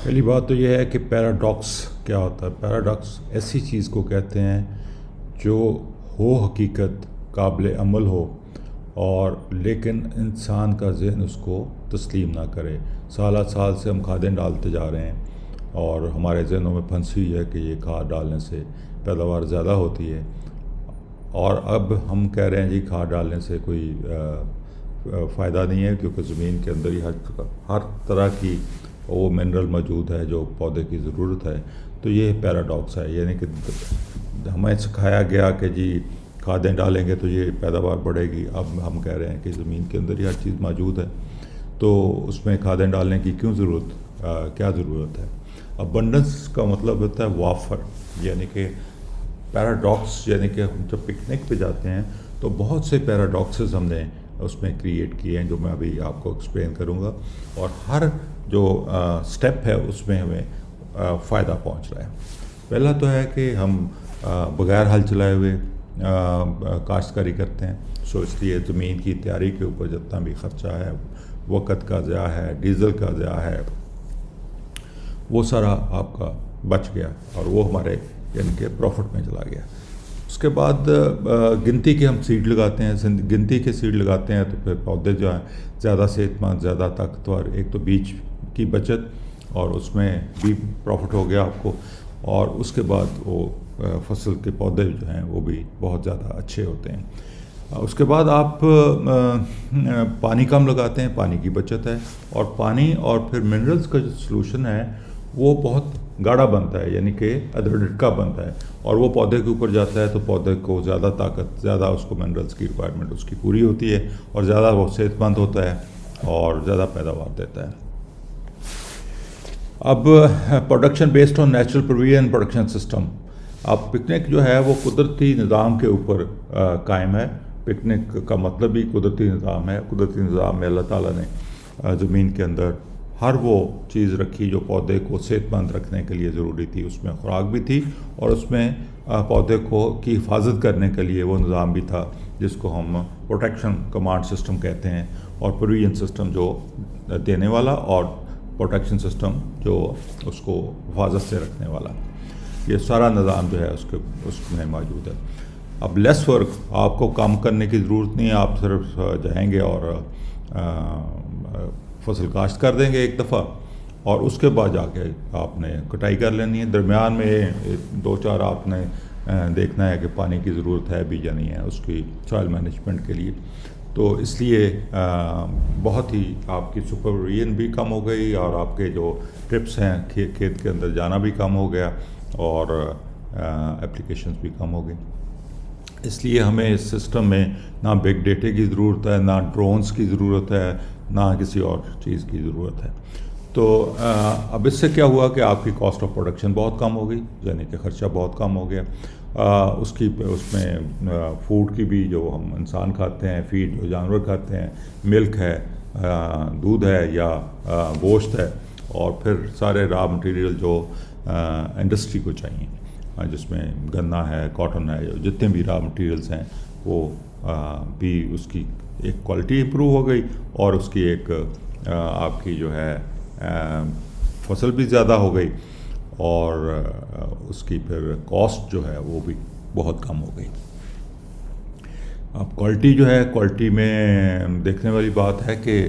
پہلی بات تو یہ ہے کہ پیراڈاکس کیا ہوتا ہے. پیراڈاکس ایسی چیز کو کہتے ہیں جو ہو حقیقت قابل عمل ہو اور لیکن انسان کا ذہن اس کو تسلیم نہ کرے. سالہ سال سے ہم کھادیں ڈالتے جا رہے ہیں اور ہمارے ذہنوں میں پھنسی ہوئی ہے کہ یہ کھاد ڈالنے سے پیداوار زیادہ ہوتی ہے، اور اب ہم کہہ رہے ہیں جی کھاد ڈالنے سے کوئی فائدہ نہیں ہے، کیونکہ زمین کے اندر ہی ہر طرح کی وہ منرل موجود ہے جو پودے کی ضرورت ہے. تو یہ پیراڈاکس ہے، یعنی کہ ہمیں سکھایا گیا کہ جی کھادیں ڈالیں گے تو یہ پیداوار بڑھے گی. اب ہم کہہ رہے ہیں کہ زمین کے اندر ہی ہر چیز موجود ہے، تو اس میں کھادیں ڈالنے کی کیوں ضرورت، کیا ضرورت ہے. ابنڈنس کا مطلب ہوتا ہے وافر، یعنی کہ پیراڈاکس، یعنی کہ ہم جب پکنک پہ جاتے ہیں تو بہت سے پیراڈاکسز ہم نے اس میں کریٹ کیے ہیں جو میں ابھی آپ کو ایکسپلین کروں گا، اور ہر جو سٹیپ ہے اس میں ہمیں فائدہ پہنچ رہا ہے. پہلا تو ہے کہ ہم بغیر ہل چلائے ہوئے کاشتکاری کرتے ہیں، سو اس لیے زمین کی تیاری کے اوپر جتنا بھی خرچہ ہے، وقت کا ضیاع ہے، ڈیزل کا ضیاع ہے، وہ سارا آپ کا بچ گیا اور وہ ہمارے یعنی کہ پروفٹ میں چلا گیا. اس کے بعد گنتی کے ہم سیڈ لگاتے ہیں، گنتی کے سیڈ لگاتے ہیں تو پھر پودے جو ہیں زیادہ صحت مند، زیادہ طاقتور. ایک تو بیج کی بچت اور اس میں بھی پروفٹ ہو گیا آپ کو، اور اس کے بعد وہ فصل کے پودے جو ہیں وہ بھی بہت زیادہ اچھے ہوتے ہیں. اس کے بعد آپ پانی کم لگاتے ہیں، پانی کی بچت ہے، اور پانی اور پھر منرلز کا جو سلوشن ہے وہ بہت گاڑھا بنتا ہے، یعنی کہ ادھڑ بنتا ہے، اور وہ پودے کے اوپر جاتا ہے تو پودے کو زیادہ طاقت، زیادہ اس کو منرلز کی ریکوائرمنٹ اس کی پوری ہوتی ہے، اور زیادہ وہ صحت مند ہوتا ہے اور زیادہ پیداوار دیتا ہے. اب production based on natural provision production system. اب پکنک جو ہے وہ قدرتی نظام کے اوپر قائم ہے. پکنک کا مطلب ہی قدرتی نظام ہے. قدرتی نظام میں اللہ تعالیٰ نے زمین کے اندر ہر وہ چیز رکھی جو پودے کو صحت مند رکھنے کے لیے ضروری تھی. اس میں خوراک بھی تھی اور اس میں پودے کی حفاظت کرنے کے لیے وہ نظام بھی تھا جس کو ہم پروٹیکشن کمانڈ سسٹم کہتے ہیں، اور پروویژن سسٹم جو دینے والا، اور پروٹیکشن سسٹم جو اس کو حفاظت سے رکھنے والا. یہ سارا نظام جو ہے اس میں موجود ہے. اب لیس ورک، آپ کو کام کرنے کی ضرورت نہیں ہے، آپ صرف جائیں گے اور فصل کاشت کر دیں گے ایک دفعہ، اور اس کے بعد جا کے آپ نے کٹائی کر لینی ہے. درمیان میں دو چار آپ نے دیکھنا ہے کہ پانی کی ضرورت ہے بھی یا نہیں ہے اس کی سوائل مینجمنٹ کے لیے. تو اس لیے بہت ہی آپ کی سپرویژن بھی کم ہو گئی، اور آپ کے جو ٹرپس ہیں کھیت کے اندر جانا بھی کم ہو گیا، اور اپلیکیشنز بھی کم ہو گئی. اس لیے ہمیں اس سسٹم میں نہ بگ ڈیٹا کی ضرورت ہے، نہ ڈرونز کی ضرورت ہے، نہ کسی اور چیز کی ضرورت ہے. تو اب اس سے کیا ہوا کہ آپ کی کاسٹ آف پروڈکشن بہت کم ہو گئی، یعنی کہ خرچہ بہت کم ہو گیا. اس میں فوڈ کی بھی، جو ہم انسان کھاتے ہیں، فیڈ جو جانور کھاتے ہیں، ملک ہے، دودھ ہے یا گوشت ہے، اور پھر سارے را مٹیریل جو انڈسٹری کو چاہیے، جس میں گنا ہے، کاٹن ہے، جتنے بھی را مٹیریلز ہیں وہ بھی اس کی ایک کوالٹی امپروو ہو گئی، اور اس کی ایک آپ کی جو ہے فصل بھی زیادہ ہو گئی، اور اس کی پھر کاسٹ جو ہے وہ بھی بہت کم ہو گئی. اب کوالٹی جو ہے، کوالٹی میں دیکھنے والی بات ہے کہ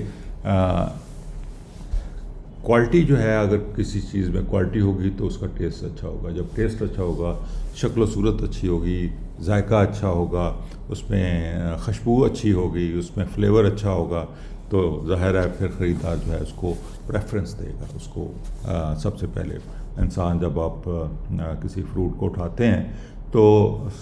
کوالٹی جو ہے، اگر کسی چیز میں کوالٹی ہوگی تو اس کا ٹیسٹ اچھا ہوگا. جب ٹیسٹ اچھا ہوگا، شکل و صورت اچھی ہوگی، ذائقہ اچھا ہوگا، اس میں خوشبو اچھی ہوگی، اس میں فلیور اچھا ہوگا، تو ظاہر ہے پھر خریدار جو ہے اس کو پریفرنس دے گا. اس کو سب سے پہلے انسان جب آپ کسی فروٹ کو اٹھاتے ہیں تو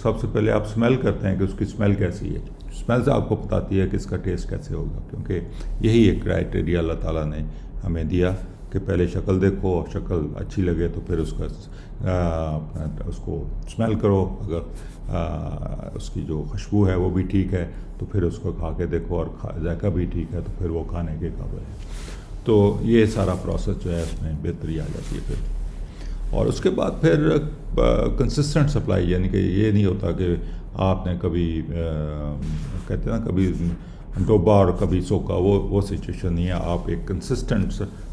سب سے پہلے آپ سمیل کرتے ہیں کہ اس کی سمیل کیسی ہے. سمیل سے آپ کو بتاتی ہے کہ اس کا ٹیسٹ کیسے ہوگا، کیونکہ یہی ایک کرائٹیریا اللہ تعالیٰ نے ہمیں دیا کہ پہلے شکل دیکھو، شکل اچھی لگے تو پھر اس کو سمیل کرو. اگر اس کی جو خوشبو ہے وہ بھی ٹھیک ہے تو پھر اس کو کھا کے دیکھو، اور ذائقہ بھی ٹھیک ہے تو پھر وہ کھانے کے قابل ہے. تو یہ سارا پروسیس جو ہے اس میں بہتری آ جاتی ہے پھر. اور اس کے بعد پھر کنسسٹنٹ سپلائی، یعنی کہ یہ نہیں ہوتا کہ آپ نے کبھی کہتے ہیں نا کبھی ڈوبا اور کبھی سوکھا، وہ سچویشن نہیں ہے. آپ ایک کنسسٹنٹ